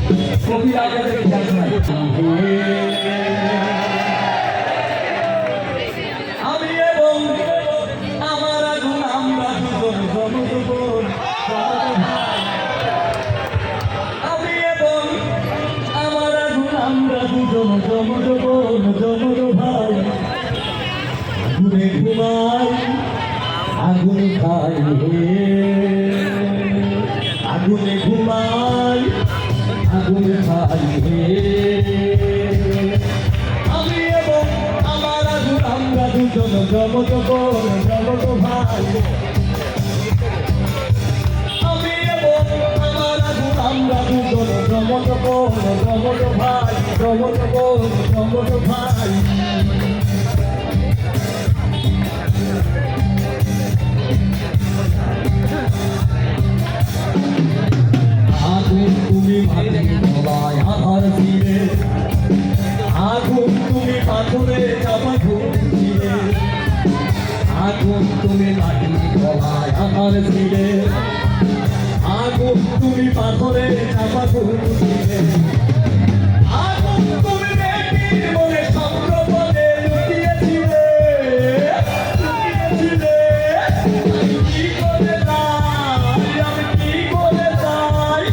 কবি রাজাদের ইতিহাস নাই। আমি এবং আমার আগুন আমরা দুজন জমজবন, আমি এবং আমার আগুন আমরা দুজন জমজবন জমজ ভাই। আগুনে ঘুমাই আগুনে খাই, আগুনে ঘুমাই আগুনে খাই। আমি এবং আমার আগুন আমরা দুজন জমজ বোন জমজ ভাই। আমি এবং আমার আগুন আমরা দুজন জমজ বোন জমজ ভাই, জমজ বোন জমজ ভাই। আগুন তুমি মাটির তলায় আধার ছিলে, আগুন তুমি পাথরে চাপা ছিলে, আগুন তুমি মাটির তলায় আধার ছিলে, আগুন তুমি পাথরে চাপা ছিলে, আগুন তুমি মেয়েটির মনে সংগ্রহণে লুকিয়েছিলে, লুকিয়েছিলে। আমি কি করে যাই, আমি কি করে যাই,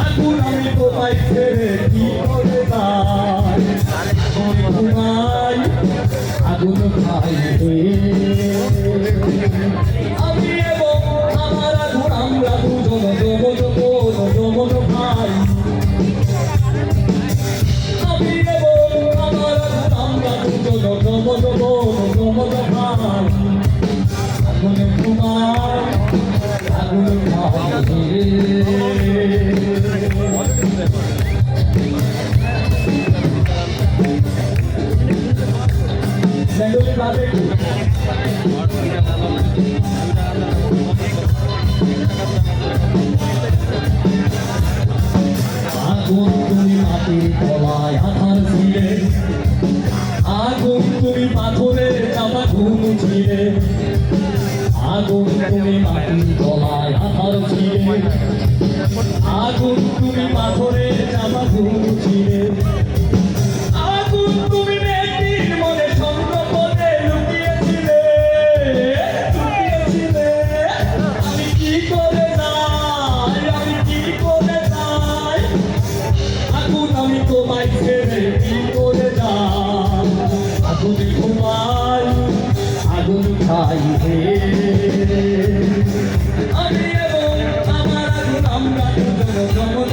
আগুন আমি তোমায় ছেড়ে কি করে যাই। আগুন ঘুমাই আগুন খাই, আমি এবং আমার আগুন আমরা দুজন জমজ বোন জমজ ভাই। আমি এবং আমার আগুন আমরা দুজন জমজ বোন জমজ ভাই। আগুনে ঘুমাই আগুন খাই। Sendoli babe আগুন তুমি মাটির তলায় আধার ছিলে, আগুন তুমি পাথরে চাপা ঘুম ছিলে, আগুন তুমি মাটির তলায় আধার ছিলে, আগুন তুমি পাথরে চাপা ঘুম ছিলে, আগুন তুমি মেয়েটির মনে সংগ্রহণে লুকিয়েছিলে, লুকিয়েছিলে। আমি কি করে যাই, আমি কি করে যাই, আগুন আমি তোমায় ছেড়ে কি করে যাই। আগুনে ঘুমাই আগুন খাই, আমি এবং আমার আগুন আমরা দুজন জমজ